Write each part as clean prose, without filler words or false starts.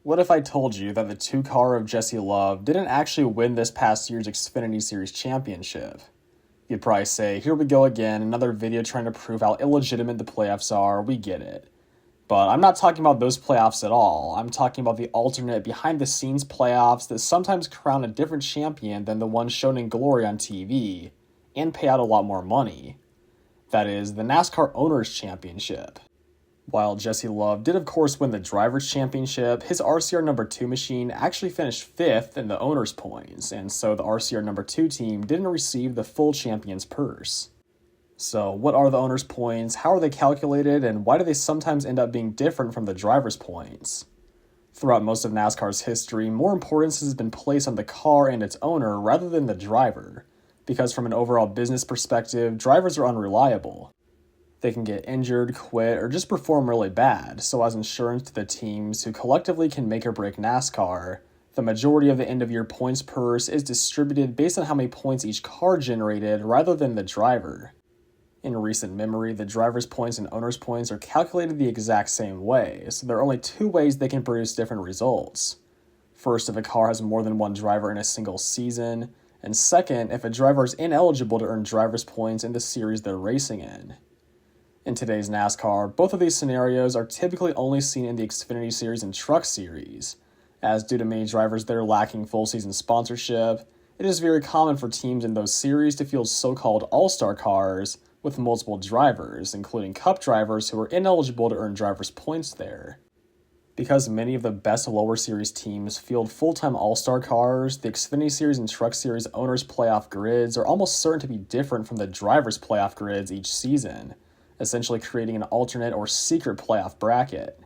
What if I told you that the two car of Jesse Love didn't actually win this past year's Xfinity Series championship? You'd probably say, here we go again, another video trying to prove how illegitimate the playoffs are, we get it. But I'm not talking about those playoffs at all. I'm talking about the alternate behind-the-scenes playoffs that sometimes crown a different champion than the one shown in glory on TV, and pay out a lot more money. That is, the NASCAR Owners' Championship. While Jesse Love did of course win the Drivers' Championship, his RCR number 2 machine actually finished 5th in the Owners' points, and so the RCR number 2 team didn't receive the full champion's purse. So what are the Owners' points, how are they calculated, and why do they sometimes end up being different from the Drivers' points? Throughout most of NASCAR's history, more importance has been placed on the car and its owner rather than the driver, because from an overall business perspective, drivers are unreliable. They can get injured, quit, or just perform really bad, so as insurance to the teams who collectively can make or break NASCAR, the majority of the end-of-year points purse is distributed based on how many points each car generated rather than the driver. In recent memory, the driver's points and owner's points are calculated the exact same way, so there are only two ways they can produce different results. First, if a car has more than one driver in a single season, and second, if a driver is ineligible to earn driver's points in the series they're racing in. In today's NASCAR, both of these scenarios are typically only seen in the Xfinity Series and Truck Series, as due to many drivers that are lacking full season sponsorship, it is very common for teams in those series to field so-called all-star cars with multiple drivers, including cup drivers who are ineligible to earn driver's points there. Because many of the best lower series teams field full-time all-star cars, the Xfinity Series and Truck Series owners' playoff grids are almost certain to be different from the drivers' playoff grids each season, essentially creating an alternate or secret playoff bracket.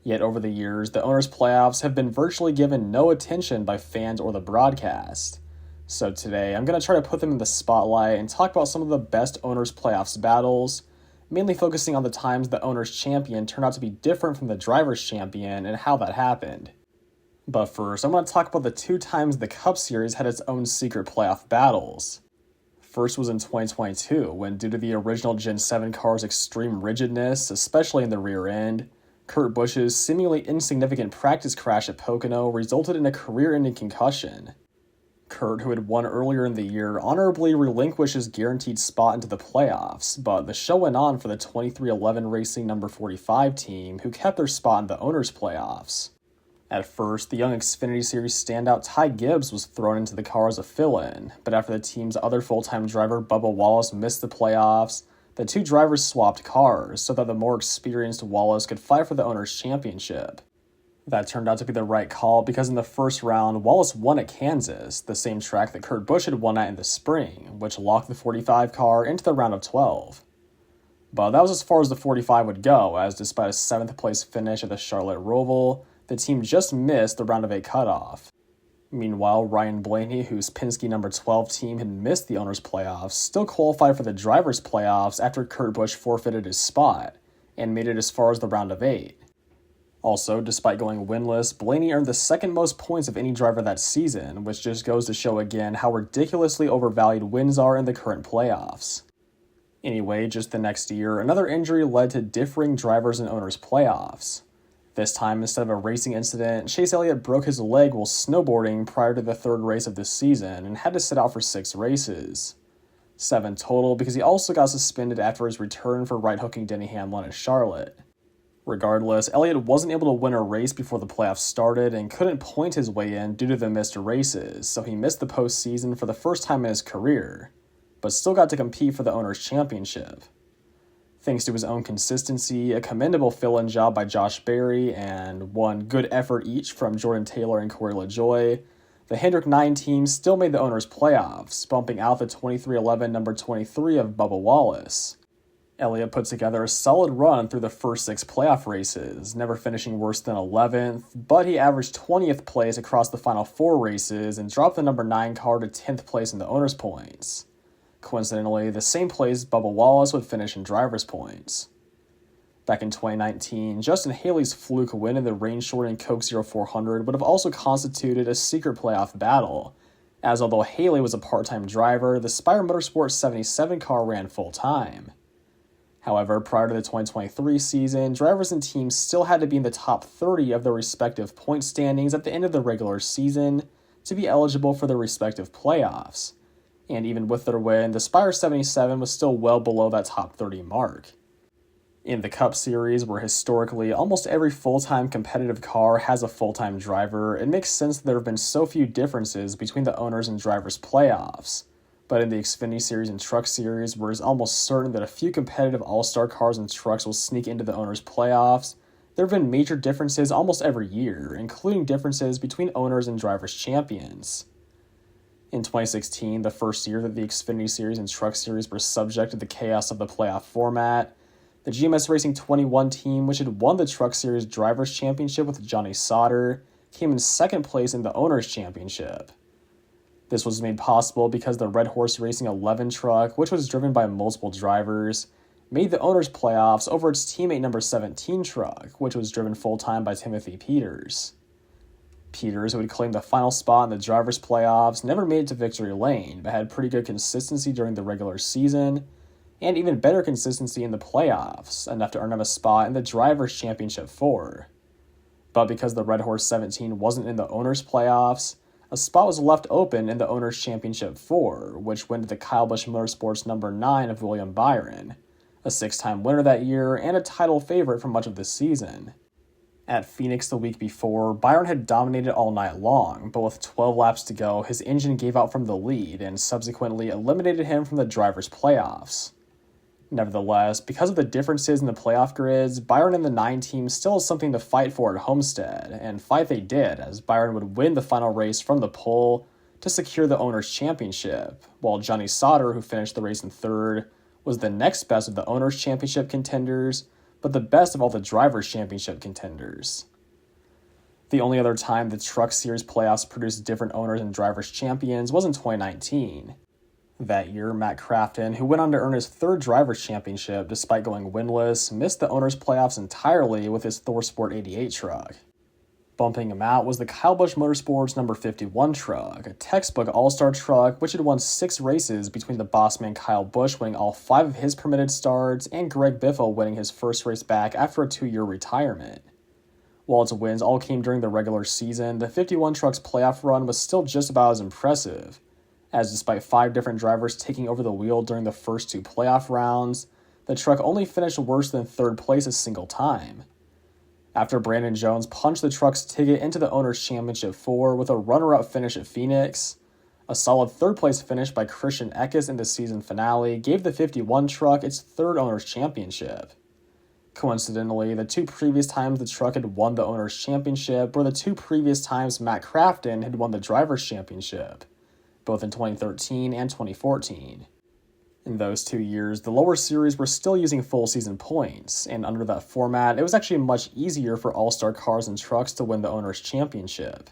Yet over the years, the owners' playoffs have been virtually given no attention by fans or the broadcast. So today, I'm going to try to put them in the spotlight and talk about some of the best owners' playoffs battles, mainly focusing on the times the owners' champion turned out to be different from the driver's champion and how that happened. But first, I'm going to talk about the two times the Cup Series had its own secret playoff battles. First was in 2022, when due to the original Gen 7 car's extreme rigidness, especially in the rear end, Kurt Busch's seemingly insignificant practice crash at Pocono resulted in a career-ending concussion. Kurt, who had won earlier in the year, honorably relinquished his guaranteed spot into the playoffs, but the show went on for the 2311 Racing number 45 team, who kept their spot in the owners' playoffs. At first, the young Xfinity Series standout Ty Gibbs was thrown into the car as a fill-in, but after the team's other full-time driver Bubba Wallace missed the playoffs, the two drivers swapped cars so that the more experienced Wallace could fight for the owners' championship. That turned out to be the right call because in the first round, Wallace won at Kansas, the same track that Kurt Busch had won at in the spring, which locked the 45 car into the round of 12. But that was as far as the 45 would go, as despite a 7th place finish at the Charlotte Roval, the team just missed the round of 8 cutoff. Meanwhile, Ryan Blaney, whose Penske number 12 team had missed the owners' playoffs, still qualified for the drivers' playoffs after Kurt Busch forfeited his spot, and made it as far as the round of 8. Also, despite going winless, Blaney earned the second most points of any driver that season, which just goes to show again how ridiculously overvalued wins are in the current playoffs. Anyway, just the next year, another injury led to differing drivers and owners' playoffs. This time, instead of a racing incident, Chase Elliott broke his leg while snowboarding prior to the third race of the season and had to sit out for 6 races. 7 total because he also got suspended after his return for right-hooking Denny Hamlin at Charlotte. Regardless, Elliott wasn't able to win a race before the playoffs started and couldn't point his way in due to the missed races, so he missed the postseason for the first time in his career, but still got to compete for the owners' championship. Thanks to his own consistency, a commendable fill-in job by Josh Berry, and one good effort each from Jordan Taylor and Corey LaJoie, the Hendrick 9 team still made the owners' playoffs, bumping out the 2311 number 23 of Bubba Wallace. Elliott put together a solid run through the first 6 playoff races, never finishing worse than 11th, but he averaged 20th place across the final 4 races and dropped the number 9 car to 10th place in the owners' points. Coincidentally, the same place Bubba Wallace would finish in drivers' points. Back in 2019, Justin Haley's fluke win in the rain-shortened Coke Zero 400 would have also constituted a secret playoff battle, as although Haley was a part-time driver, the Spire Motorsports 77 car ran full-time. However, prior to the 2023 season, drivers and teams still had to be in the top 30 of their respective point standings at the end of the regular season to be eligible for their respective playoffs. And even with their win, the Spire 77 was still well below that top 30 mark. In the Cup Series, where historically almost every full-time competitive car has a full-time driver, it makes sense that there have been so few differences between the owners and drivers' playoffs. But in the Xfinity Series and Truck Series, where it's almost certain that a few competitive all-star cars and trucks will sneak into the owners' playoffs, there have been major differences almost every year, including differences between owners and drivers' champions. In 2016, the first year that the Xfinity Series and Truck Series were subject to the chaos of the playoff format, the GMS Racing 21 team, which had won the Truck Series Drivers' Championship with Johnny Sauter, came in second place in the Owners' Championship. This was made possible because the Red Horse Racing 11 truck, which was driven by multiple drivers, made the Owners' playoffs over its teammate number 17 truck, which was driven full-time by Timothy Peters. Peters, who had claimed the final spot in the drivers' playoffs, never made it to victory lane, but had pretty good consistency during the regular season, and even better consistency in the playoffs, enough to earn him a spot in the Drivers' Championship 4. But because the Red Horse 17 wasn't in the Owners' playoffs, a spot was left open in the Owners' Championship 4, which went to the Kyle Busch Motorsports number 9 of William Byron, a 6-time winner that year and a title favorite for much of the season. At Phoenix the week before, Byron had dominated all night long, but with 12 laps to go, his engine gave out from the lead and subsequently eliminated him from the drivers' playoffs. Nevertheless, because of the differences in the playoff grids, Byron and the 9 team still has something to fight for at Homestead, and fight they did, as Byron would win the final race from the pole to secure the Owners' Championship, while Johnny Sauter, who finished the race in third, was the next best of the Owners' Championship contenders, but the best of all the Drivers' Championship contenders. The only other time the Truck Series playoffs produced different owners and drivers' champions was in 2019. That year, Matt Crafton, who went on to earn his third Drivers' Championship despite going winless, missed the owners' playoffs entirely with his ThorSport 88 truck. Bumping him out was the Kyle Busch Motorsports number 51 truck, a textbook all-star truck which had won 6 races between the bossman Kyle Busch winning all 5 of his permitted starts and Greg Biffle winning his first race back after a 2-year retirement. While its wins all came during the regular season, the 51 truck's playoff run was still just about as impressive, as despite 5 different drivers taking over the wheel during the first 2 playoff rounds, the truck only finished worse than third place a single time. After Brandon Jones punched the truck's ticket into the Owners' Championship 4 with a runner-up finish at Phoenix, a solid third-place finish by Christian Eckes in the season finale gave the 51 truck its third Owners' Championship. Coincidentally, the 2 previous times the truck had won the Owners' Championship were the 2 previous times Matt Crafton had won the Drivers' Championship, both in 2013 and 2014. In those 2 years, the lower series were still using full season points, and under that format, it was actually much easier for all-star cars and trucks to win the Owners' Championship.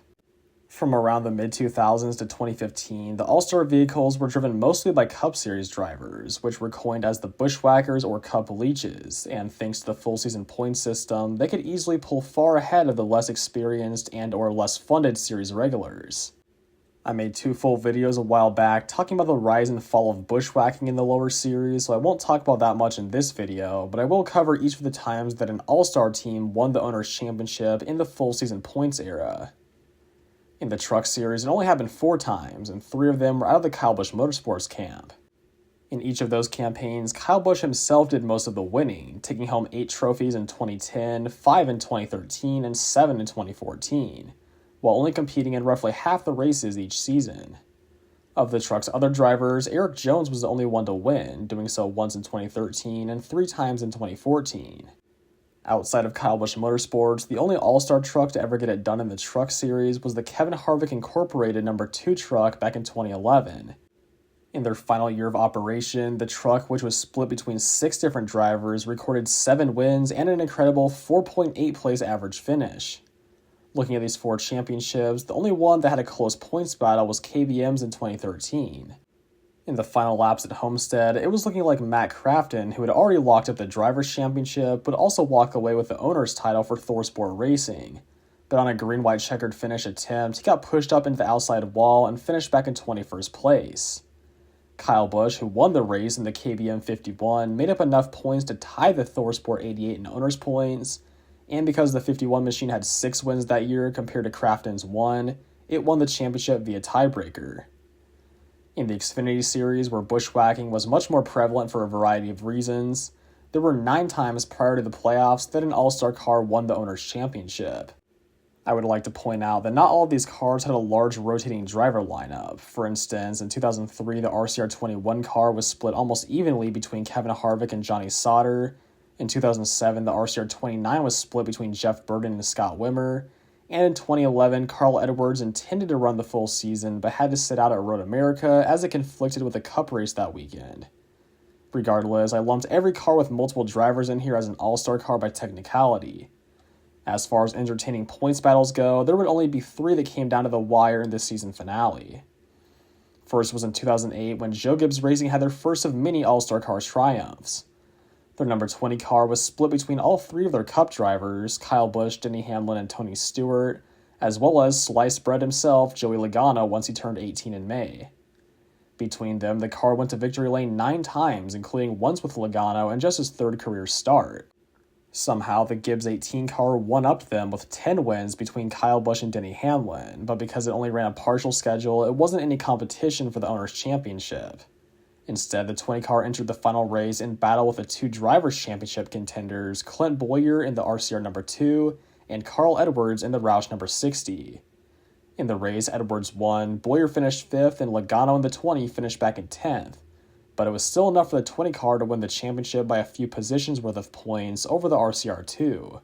From around the mid-2000s to 2015, the all-star vehicles were driven mostly by Cup Series drivers, which were coined as the Buschwhackers or Cup leeches, and thanks to the full season point system, they could easily pull far ahead of the less experienced and or less funded series regulars. I made 2 full videos a while back talking about the rise and fall of bushwhacking in the lower series, so I won't talk about that much in this video, but I will cover each of the times that an all-star team won the Owners' Championship in the full season points era. In the Truck Series, it only happened 4 times, and 3 of them were out of the Kyle Busch Motorsports camp. In each of those campaigns, Kyle Busch himself did most of the winning, taking home 8 trophies in 2010, 5 in 2013, and 7 in 2014. While only competing in roughly half the races each season. Of the truck's other drivers, Eric Jones was the only one to win, doing so once in 2013 and 3 times in 2014. Outside of Kyle Busch Motorsports, the only all-star truck to ever get it done in the Truck Series was the Kevin Harvick Incorporated number 2 truck back in 2011. In their final year of operation, the truck, which was split between 6 different drivers, recorded 7 wins and an incredible 4.8 place average finish. Looking at these 4 championships, the only one that had a close points battle was KBM's in 2013. In the final laps at Homestead, it was looking like Matt Crafton, who had already locked up the Drivers' Championship, would also walk away with the owner's title for ThorSport Racing. But on a green-white checkered finish attempt, he got pushed up into the outside wall and finished back in 21st place. Kyle Busch, who won the race in the KBM 51, made up enough points to tie the ThorSport 88 in owners points, and because the 51 machine had 6 wins that year compared to Crafton's 1, it won the championship via tiebreaker. In the Xfinity Series, where bushwhacking was much more prevalent for a variety of reasons, there were 9 times prior to the playoffs that an all-star car won the owners championship. I would like to point out that not all of these cars had a large rotating driver lineup. For instance, in 2003, the RCR21 car was split almost evenly between Kevin Harvick and Johnny Sauter. In 2007, the RCR29 was split between Jeff Burton and Scott Wimmer. And in 2011, Carl Edwards intended to run the full season, but had to sit out at Road America as it conflicted with a Cup race that weekend. Regardless, I lumped every car with multiple drivers in here as an all-star car by technicality. As far as entertaining points battles go, there would only be 3 that came down to the wire in this season finale. First was in 2008 when Joe Gibbs Racing had their first of many All-Star Car triumphs. Their number 20 car was split between all 3 of their Cup drivers, Kyle Busch, Denny Hamlin, and Tony Stewart, as well as sliced bread himself, Joey Logano, once he turned 18 in May. Between them, the car went to victory lane 9 times, including once with Logano and just his 3rd career start. Somehow, the Gibbs 18 car one-upped them with 10 wins between Kyle Busch and Denny Hamlin, but because it only ran a partial schedule, it wasn't any competition for the Owners' Championship. Instead, the 20 car entered the final race in battle with the 2 Drivers' Championship contenders, Clint Bowyer in the RCR number 2 and Carl Edwards in the Roush number 60. In the race, Edwards won, Bowyer finished 5th, and Logano in the 20 finished back in 10th. But it was still enough for the 20 car to win the championship by a few positions worth of points over the RCR2.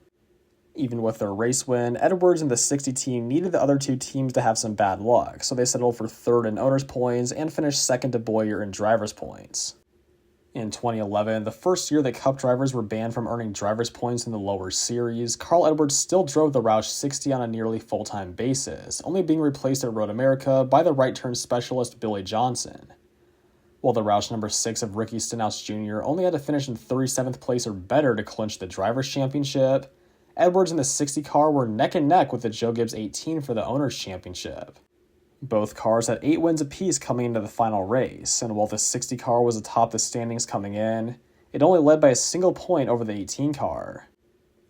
Even with their race win, Edwards and the 60 team needed the other 2 teams to have some bad luck, so they settled for 3rd in owners' points and finished 2nd to Bowyer in drivers' points. In 2011, the first year that Cup drivers were banned from earning drivers' points in the lower series, Carl Edwards still drove the Roush 60 on a nearly full-time basis, only being replaced at Road America by the right-turn specialist Billy Johnson. While the Roush number 6 of Ricky Stenhouse Jr. only had to finish in 37th place or better to clinch the Drivers' Championship, Edwards and the 60 car were neck and neck with the Joe Gibbs 18 for the Owners' Championship. Both cars had 8 wins apiece coming into the final race, and while the 60 car was atop the standings coming in, it only led by a single point over the 18 car.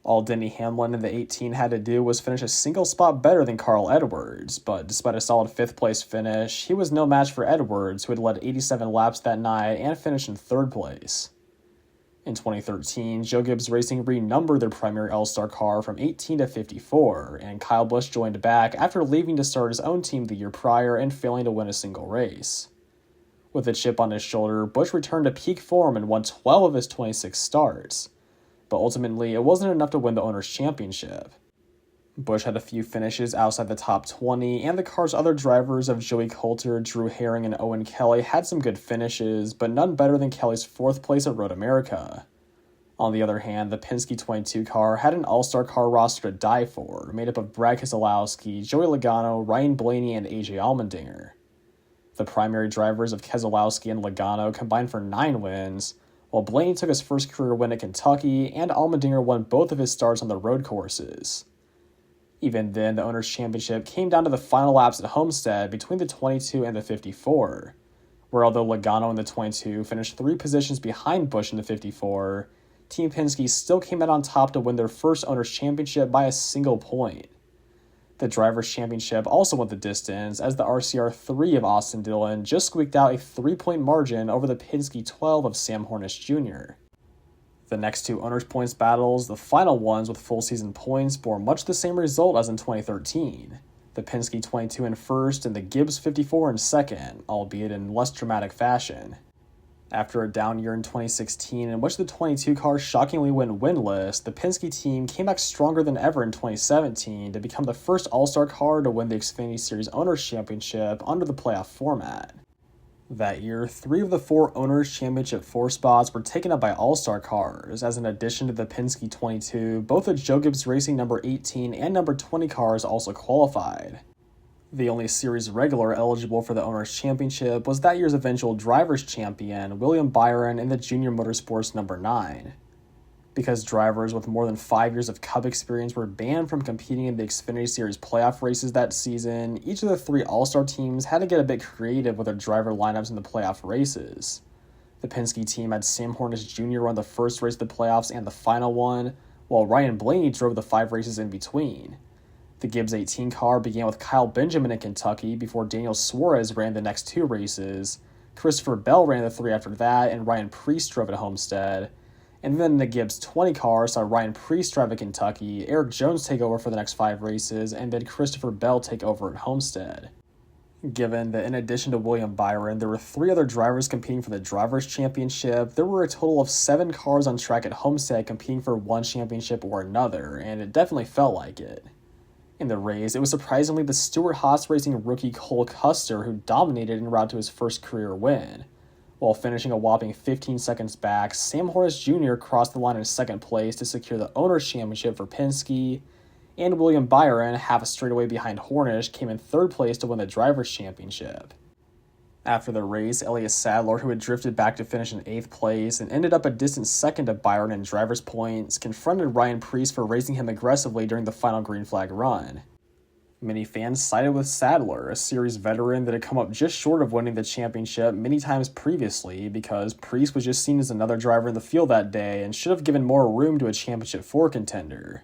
All Denny Hamlin and the 18 had to do was finish a single spot better than Carl Edwards, but despite a solid 5th place finish, he was no match for Edwards, who had led 87 laps that night and finished in 3rd place. In 2013, Joe Gibbs Racing renumbered their primary All-Star car from 18 to 54, and Kyle Busch joined back after leaving to start his own team the year prior and failing to win a single race. With a chip on his shoulder, Busch returned to peak form and won 12 of his 26 starts. But ultimately, it wasn't enough to win the Owners' Championship. Busch had a few finishes outside the top 20, and the car's other drivers of Joey Coulter, Drew Herring, and Owen Kelly had some good finishes, but none better than Kelly's 4th place at Road America. On the other hand, the Penske 22 car had an all-star car roster to die for, made up of Brad Keselowski, Joey Logano, Ryan Blaney, and AJ Allmendinger. The primary drivers of Keselowski and Logano combined for 9 wins, while Blaney took his first career win at Kentucky, and Allmendinger won both of his starts on the road courses. Even then, the Owners' Championship came down to the final laps at Homestead between the 22 and the 54, where although Logano in the 22 finished 3 positions behind Busch in the 54, Team Penske still came out on top to win their first Owners' Championship by a single point. The Drivers' Championship also went the distance, as the RCR3 of Austin Dillon just squeaked out a 3-point margin over the Penske 12 of Sam Hornish Jr. The next 2 Owners' Points battles, the final ones with full season points, bore much the same result as in 2013. The Penske 22 in first and the Gibbs 54 in second, albeit in less dramatic fashion. After a down year in 2016, in which the 22 car shockingly went winless, the Penske team came back stronger than ever in 2017 to become the first All-Star car to win the Xfinity Series Owners' Championship under the playoff format. That year, 3 of the 4 Owners' Championship 4 spots were taken up by All-Star cars, as in addition to the Penske 22, both the Joe Gibbs Racing number 18 and number 20 cars also qualified. The only series regular eligible for the Owners' Championship was that year's eventual Drivers' Champion, William Byron, in the Junior Motorsports number 9. Because drivers with more than 5 years of Cup experience were banned from competing in the Xfinity Series playoff races that season, each of the 3 All-Star teams had to get a bit creative with their driver lineups in the playoff races. The Penske team had Sam Hornish Jr. run the first race of the playoffs and the final one, while Ryan Blaney drove the 5 races in between. The Gibbs 18 car began with Kyle Benjamin in Kentucky before Daniel Suarez ran the next 2 races. Christopher Bell ran the 3 after that, and Ryan Preece drove at Homestead. And then the Gibbs 20 car saw Ryan Preece drive at Kentucky, Eric Jones take over for the next 5 races, and then Christopher Bell take over at Homestead. Given that in addition to William Byron, there were 3 other drivers competing for the Drivers' Championship, there were a total of 7 cars on track at Homestead competing for one championship or another, and it definitely felt like it. In the race, it was surprisingly the Stewart-Haas Racing rookie Cole Custer who dominated en route to his first career win. While finishing a whopping 15 seconds back, Sam Hornish Jr. crossed the line in second place to secure the Owners' Championship for Penske, and William Byron, half a straightaway behind Hornish, came in third place to win the Drivers' Championship. After the race, Elliott Sadler, who had drifted back to finish in 8th place and ended up a distant second to Byron in drivers' points, confronted Ryan Preece for racing him aggressively during the final green flag run. Many fans sided with Sadler, a series veteran that had come up just short of winning the championship many times previously, because Preece was just seen as another driver in the field that day and should have given more room to a Championship 4 contender.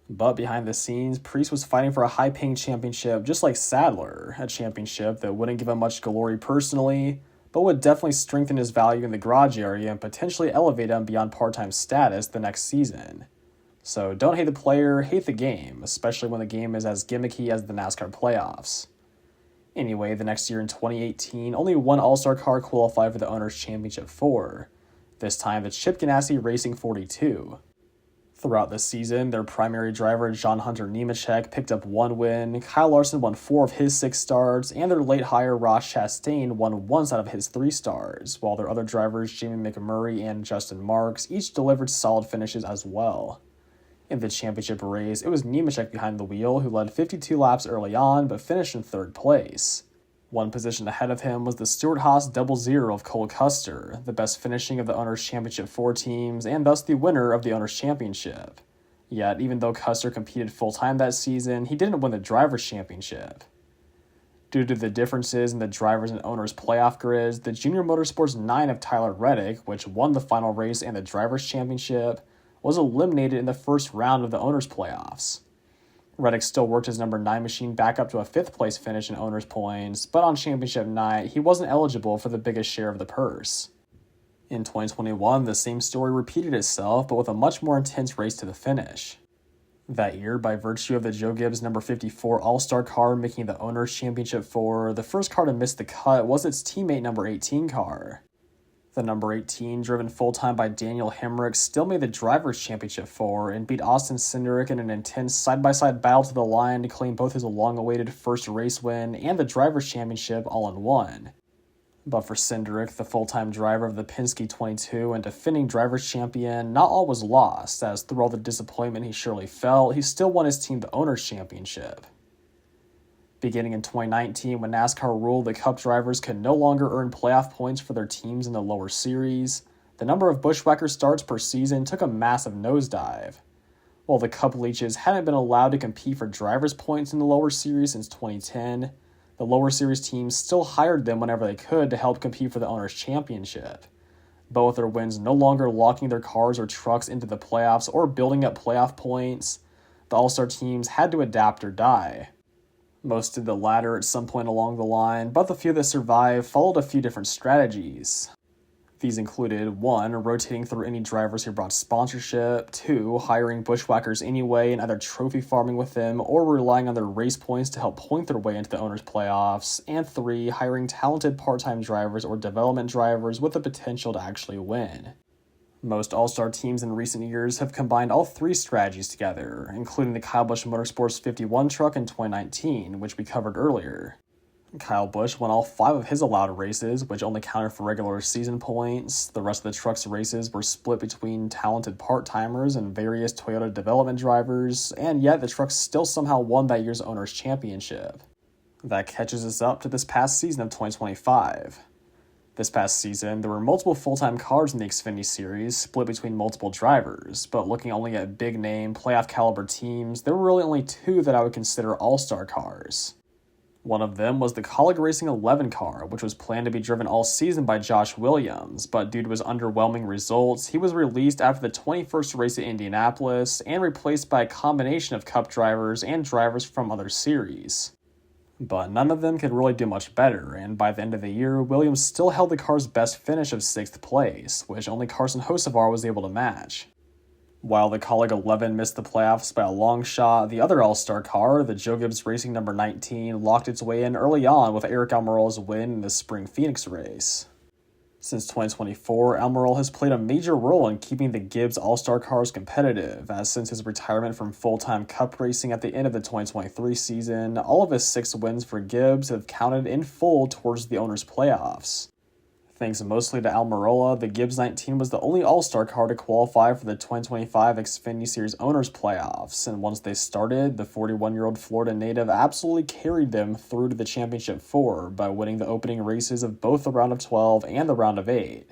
But behind the scenes, Preece was fighting for a high-paying championship just like Sadler, a championship that wouldn't give him much glory personally, but would definitely strengthen his value in the garage area and potentially elevate him beyond part-time status the next season. So don't hate the player, hate the game, especially when the game is as gimmicky as the NASCAR playoffs. Anyway, the next year in 2018, only one All-Star car qualified for the Owners' Championship 4, this time the Chip Ganassi Racing 42. Throughout the season, their primary driver, John Hunter Nemechek, picked up 1 win, Kyle Larson won 4 of his 6 starts, and their late hire, Ross Chastain, won 1 out of his 3 starts, while their other drivers, Jamie McMurray and Justin Marks, each delivered solid finishes as well. In the championship race, it was Nemechek behind the wheel, who led 52 laps early on, but finished in 3rd place. 1 position ahead of him was the Stewart-Haas Double Zero of Cole Custer, the best finishing of the Owners' Championship 4 teams, and thus the winner of the Owners' Championship. Yet, even though Custer competed full-time that season, he didn't win the Drivers' Championship. Due to the differences in the Drivers and Owners' playoff grids, the Junior Motorsports 9 of Tyler Reddick, which won the final race and the Drivers' Championship, was eliminated in the first round of the Owners' playoffs. Reddick still worked his number 9 machine back up to a 5th place finish in Owners' points, but on championship night, he wasn't eligible for the biggest share of the purse. In 2021, the same story repeated itself, but with a much more intense race to the finish. That year, by virtue of the Joe Gibbs number 54 All-Star car making the Owners' Championship 4, the first car to miss the cut was its teammate number 18 car. The number 18, driven full-time by Daniel Hemrick, still made the Drivers' Championship 4 and beat Austin Cindric in an intense side-by-side battle to the line to claim both his long-awaited first race win and the Drivers' Championship all in one. But for Cindric, the full-time driver of the Penske 22 and defending Drivers' Champion, not all was lost, as through all the disappointment he surely felt, he still won his team the Owners' Championship. Beginning in 2019, when NASCAR ruled that Cup drivers could no longer earn playoff points for their teams in the lower series, the number of Buschwhacker starts per season took a massive nosedive. While the Cup leeches hadn't been allowed to compete for drivers' points in the lower series since 2010, the lower series teams still hired them whenever they could to help compete for the Owners' Championship. But with their wins no longer locking their cars or trucks into the playoffs or building up playoff points, the All-Star teams had to adapt or die. Most did the latter at some point along the line, but the few that survived followed a few different strategies. These included 1. Rotating through any drivers who brought sponsorship, 2. Hiring Buschwhackers anyway and either trophy farming with them or relying on their race points to help point their way into the Owners' playoffs, and 3. Hiring talented part-time drivers or development drivers with the potential to actually win. Most All-Star teams in recent years have combined all 3 strategies together, including the Kyle Busch Motorsports 51 truck in 2019, which we covered earlier. Kyle Busch won all 5 of his allowed races, which only counted for regular season points. The rest of the truck's races were split between talented part-timers and various Toyota development drivers, and yet the truck still somehow won that year's Owners' Championship. That catches us up to this past season of 2025. The This past season, there were multiple full-time cars in the Xfinity Series, split between multiple drivers, but looking only at big-name, playoff-caliber teams, there were really only two that I would consider all-star cars. One of them was the Kaulig Racing 11 car, which was planned to be driven all season by Josh Williams, but due to his underwhelming results, he was released after the 21st race at Indianapolis and replaced by a combination of Cup drivers and drivers from other series. But none of them could really do much better, and by the end of the year, Williams still held the car's best finish of 6th place, which only Carson Hocevar was able to match. While the Kaulig 11 missed the playoffs by a long shot, the other all-star car, the Joe Gibbs Racing number 19, locked its way in early on with Aric Almirola's win in the Spring Phoenix race. Since 2024, Almirola has played a major role in keeping the Gibbs all-star cars competitive, as since his retirement from full-time Cup racing at the end of the 2023 season, all of his 6 wins for Gibbs have counted in full towards the owner's playoffs. Thanks mostly to Almirola, the Gibbs 19 was the only all-star car to qualify for the 2025 Xfinity Series Owners Playoffs, and once they started, the 41-year-old Florida native absolutely carried them through to the Championship 4 by winning the opening races of both the Round of 12 and the Round of 8.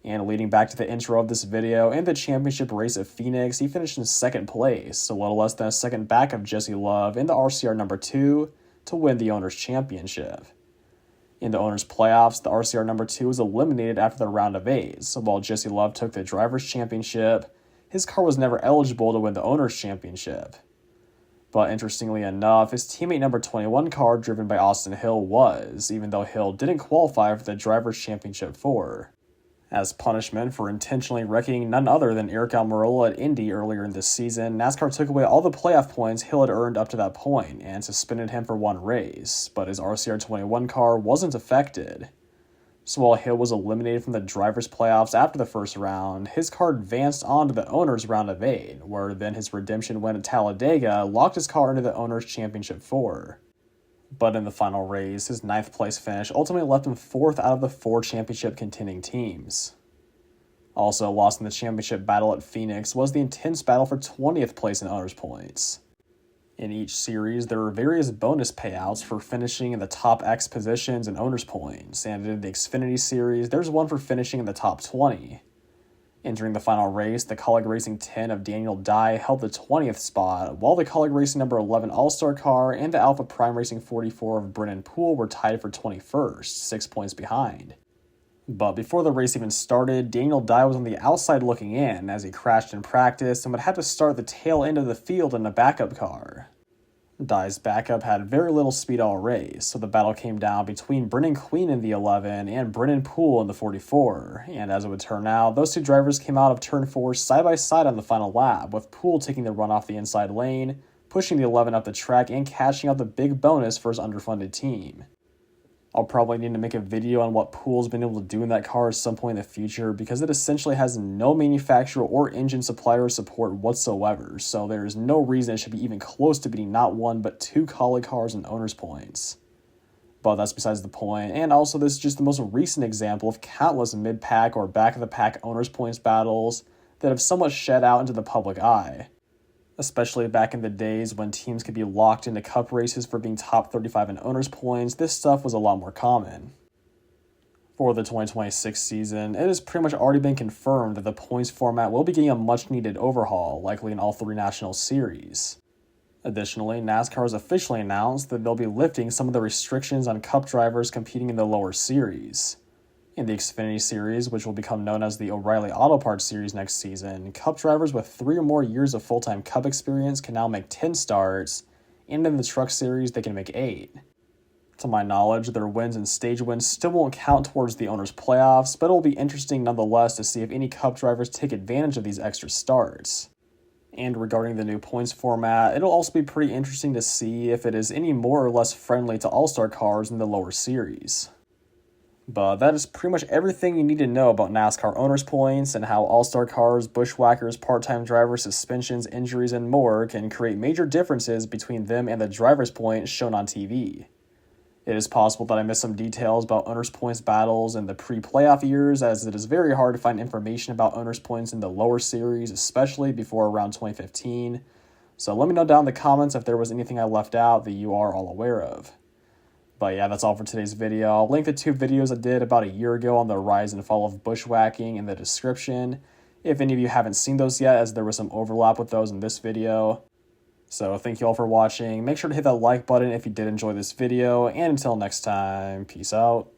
And leading back to the intro of this video and the championship race at Phoenix, he finished in 2nd place, a little less than a second back of Jesse Love in the RCR number 2 to win the Owners Championship. In the Owners' playoffs, the RCR number 2 was eliminated after the Round of 8, so while Jesse Love took the Drivers' Championship, his car was never eligible to win the Owners' Championship. But interestingly enough, his teammate number 21 car driven by Austin Hill was, even though Hill didn't qualify for the Drivers' Championship 4. As punishment for intentionally wrecking none other than Aric Almirola at Indy earlier in this season, NASCAR took away all the playoff points Hill had earned up to that point and suspended him for 1 race, but his RCR21 car wasn't affected. So while Hill was eliminated from the drivers' playoffs after the first round, his car advanced on to the Owners' Round of 8, where then his redemption win at Talladega locked his car into the Owners' Championship 4. But in the final race, his 9th place finish ultimately left him 4th out of the 4 championship contending teams. Also lost in the championship battle at Phoenix was the intense battle for 20th place in owners' points. In each series, there were various bonus payouts for finishing in the top X positions in owners' points, and in the Xfinity Series, there's one for finishing in the top 20. Entering the final race, the Kaulig Racing 10 of Daniel Dye held the 20th spot, while the Kaulig Racing number 11 All-Star car and the Alpha Prime Racing 44 of Brennan Poole were tied for 21st, 6 points behind. But before the race even started, Daniel Dye was on the outside looking in as he crashed in practice and would have to start the tail end of the field in a backup car. Dye's backup had very little speed all race, so the battle came down between Brennan Queen in the 11 and Brennan Poole in the 44, and as it would turn out, those two drivers came out of turn 4 side by side on the final lap, with Poole taking the run off the inside lane, pushing the 11 up the track and cashing out the big bonus for his underfunded team. I'll probably need to make a video on what Poole's been able to do in that car at some point in the future because it essentially has no manufacturer or engine supplier support whatsoever, so there is no reason it should be even close to beating not 1 but 2 Kaulig cars in owners' points. But that's besides the point, and also this is just the most recent example of countless mid-pack or back-of-the-pack owners' points battles that have somewhat shed out into the public eye. Especially back in the days when teams could be locked into cup races for being top 35 in owners' points, this stuff was a lot more common. For the 2026 season, it has pretty much already been confirmed that the points format will be getting a much-needed overhaul, likely in all 3 national series. Additionally, NASCAR has officially announced that they'll be lifting some of the restrictions on cup drivers competing in the lower series. In the Xfinity Series, which will become known as the O'Reilly Auto Parts Series next season, Cup drivers with 3 or more years of full-time Cup experience can now make 10 starts, and in the Truck Series, they can make 8. To my knowledge, their wins and stage wins still won't count towards the owners' playoffs, but it will be interesting nonetheless to see if any Cup drivers take advantage of these extra starts. And regarding the new points format, it'll also be pretty interesting to see if it is any more or less friendly to all-star cars in the lower series. But that is pretty much everything you need to know about NASCAR owners' points and how all-star cars, bushwhackers, part-time drivers, suspensions, injuries, and more can create major differences between them and the driver's point shown on TV. It is possible that I missed some details about owners' points battles in the pre-playoff years, as it is very hard to find information about owners' points in the lower series, especially before around 2015. So let me know down in the comments if there was anything I left out that you are all aware of. But yeah, that's all for today's video. I'll link the 2 videos I did about a year ago on the rise and fall of bushwhacking in the description, if any of you haven't seen those yet, as there was some overlap with those in this video. So thank you all for watching. Make sure to hit that like button if you did enjoy this video, and until next time, peace out.